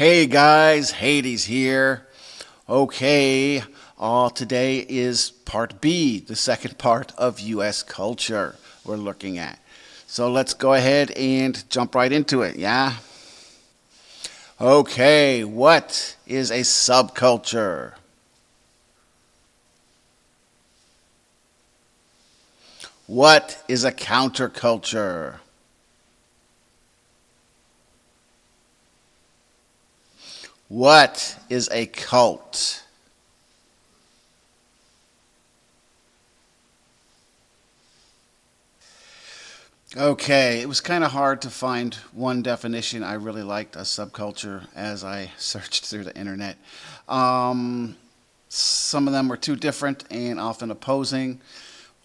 Hey guys, Hades here. Okay, today is part B, the second part of U.S. culture we're looking at. So let's go ahead and jump right into it, yeah? Okay, what is a subculture? What is a counterculture? What is a cult? Okay, it was kind of hard to find one definition I really liked a subculture as I searched through the internet. Um, some of them were too different and often opposing.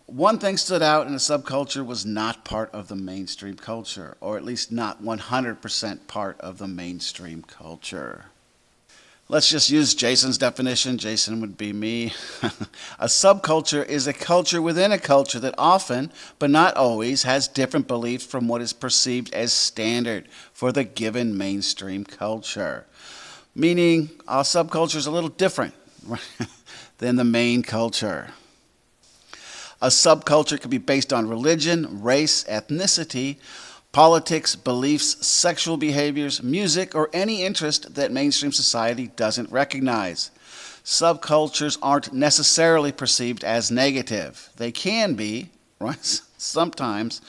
One thing stood out in a subculture was not part of the mainstream culture, or at least not 100% part of the mainstream culture. Let's just use Jason's definition. Jason would be me. A subculture is a culture within a culture that often, but not always, has different beliefs from what is perceived as standard for the given mainstream culture. Meaning, a subculture is a little different than the main culture. A subculture can be based on religion, race, ethnicity, politics, beliefs, sexual behaviors, music, or any interest that mainstream society doesn't recognize. Subcultures aren't necessarily perceived as negative. They can be, right? Sometimes,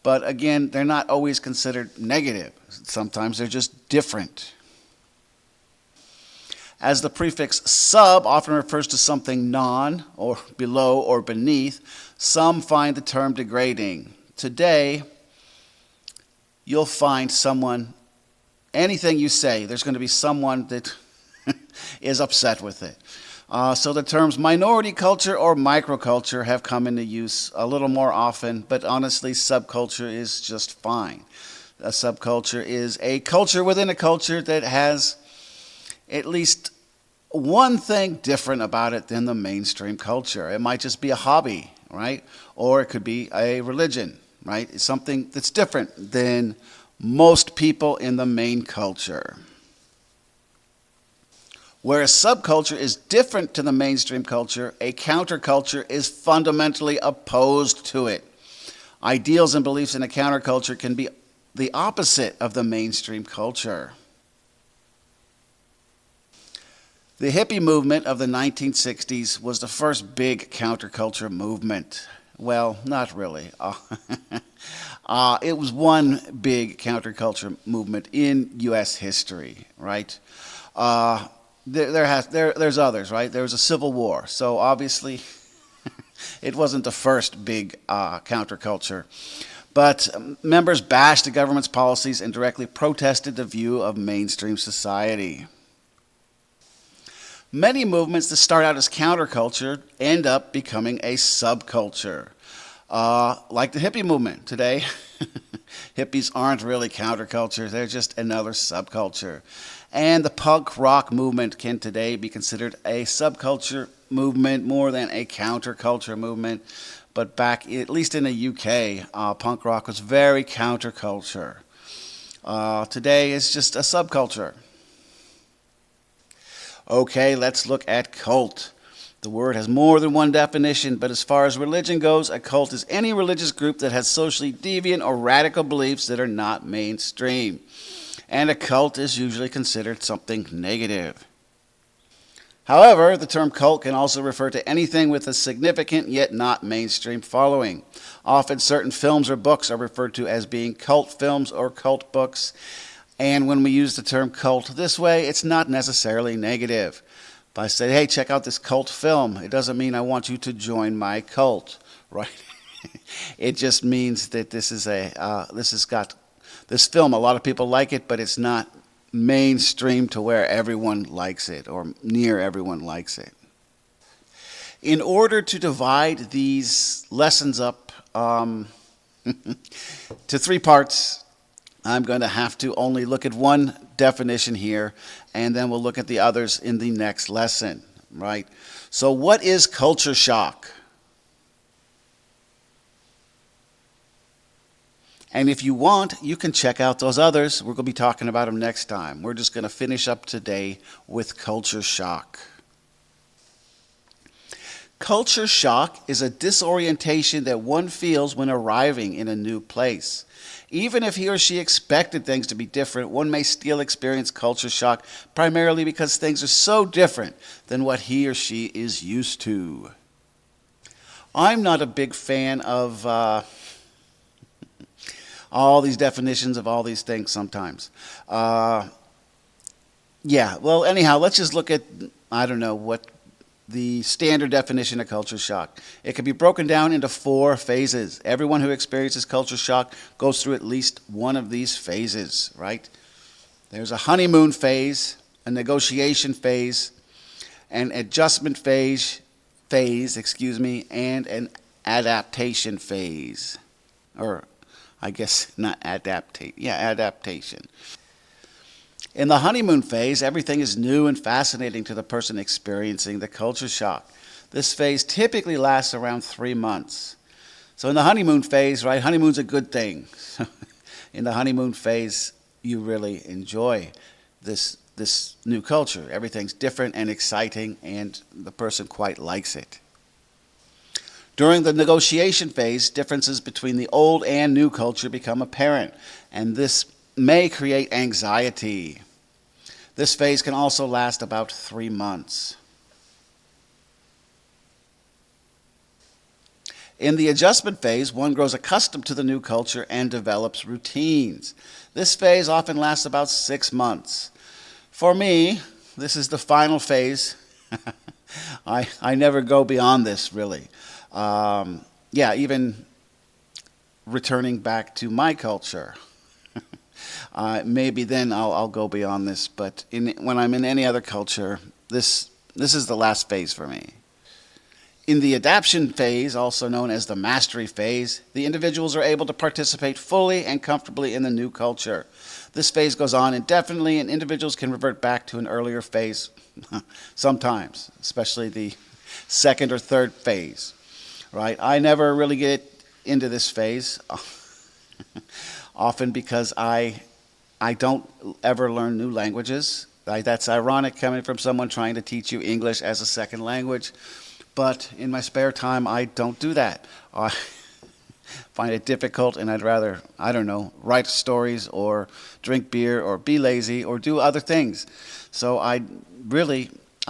but again, they're not always considered negative. Sometimes they're just different. As the prefix sub often refers to something non, or below, or beneath, some find the term degrading. Today, you'll find someone, anything you say, there's going to be someone that is upset with it. So the terms minority culture or microculture have come into use a little more often, but honestly, subculture is just fine. A subculture is a culture within a culture that has at least one thing different about it than the mainstream culture. It might just be a hobby, right? Or it could be a religion, right? It's something that's different than most people in the main culture. Where a subculture is different to the mainstream culture, a counterculture is fundamentally opposed to it. Ideals and beliefs in a counterculture can be the opposite of the mainstream culture. The hippie movement of the 1960s was the first big counterculture movement. Well, not really. It was one big counterculture movement in U.S. history, right? There's others, right? There was a Civil War, so obviously it wasn't the first big counterculture. But members bashed the government's policies and directly protested the view of mainstream society. Many movements that start out as counterculture end up becoming a subculture. Like the hippie movement today. Hippies aren't really counterculture, they're just another subculture. And the punk rock movement can today be considered a subculture movement more than a counterculture movement. But back, at least in the UK, punk rock was very counterculture. Today it's just a subculture. Okay, let's look at cult. The word has more than one definition, but as far as religion goes, a cult is any religious group that has socially deviant or radical beliefs that are not mainstream. And a cult is usually considered something negative. However, the term cult can also refer to anything with a significant yet not mainstream following. Often certain films or books are referred to as being cult films or cult books. And when we use the term cult this way, it's not necessarily negative. If I say, hey, check out this cult film, it doesn't mean I want you to join my cult, right? It just means that this film, a lot of people like it, but it's not mainstream to where everyone likes it or near everyone likes it. In order to divide these lessons up to three parts, I'm going to have to only look at one definition here, and then we'll look at the others in the next lesson, right? So what is culture shock? And if you want, you can check out those others. We're going to be talking about them next time. We're just going to finish up today with culture shock. Culture shock is a disorientation that one feels when arriving in a new place. Even if he or she expected things to be different, one may still experience culture shock primarily because things are so different than what he or she is used to. I'm not a big fan of all these definitions of all these things sometimes. Yeah, well, anyhow, let's just look at, I don't know, what the standard definition of culture shock. It can be broken down into 4 phases. Everyone who experiences culture shock goes through at least one of these phases, right? There's a honeymoon phase, a negotiation phase, an adjustment phase, and an adaptation phase. Or, I guess not adaptation. In the honeymoon phase, everything is new and fascinating to the person experiencing the culture shock. This phase typically lasts around 3 months. So in the honeymoon phase, right, honeymoon's a good thing. In the honeymoon phase, you really enjoy this new culture. Everything's different and exciting, and the person quite likes it. During the negotiation phase, differences between the old and new culture become apparent, and this may create anxiety. This phase can also last about 3 months. In the adjustment phase, one grows accustomed to the new culture and develops routines. This phase often lasts about 6 months. For me, this is the final phase. I never go beyond this, really. Even returning back to my culture. Maybe then I'll go beyond this, but when I'm in any other culture, this is the last phase for me. In the adaptation phase, also known as the mastery phase, the individuals are able to participate fully and comfortably in the new culture. This phase goes on indefinitely, and individuals can revert back to an earlier phase sometimes, especially the second or third phase. Right? I never really get into this phase, often because I don't ever learn new languages. That's ironic coming from someone trying to teach you English as a second language. But in my spare time, I don't do that. I find it difficult, and I'd rather, write stories or drink beer or be lazy or do other things. So I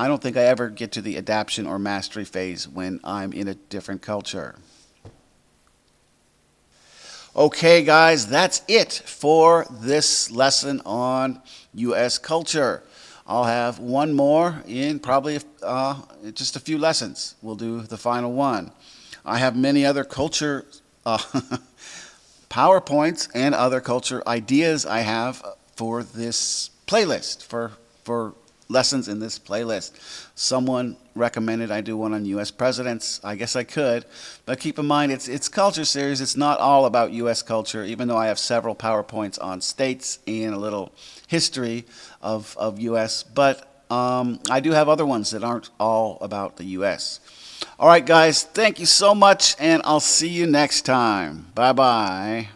don't think I ever get to the adaptation or mastery phase when I'm in a different culture. Okay, guys, that's it for this lesson on U.S. culture. I'll have one more in probably just a few lessons. We'll do the final one. I have many other culture PowerPoints and other culture ideas I have for this playlist, for lessons in this playlist. Someone recommended I do one on U.S. presidents. I guess I could, but keep in mind it's culture series. It's not all about U.S. culture, even though I have several PowerPoints on states and a little history of U.S., but I do have other ones that aren't all about the U.S. All right, guys, thank you so much, and I'll see you next time. Bye-bye.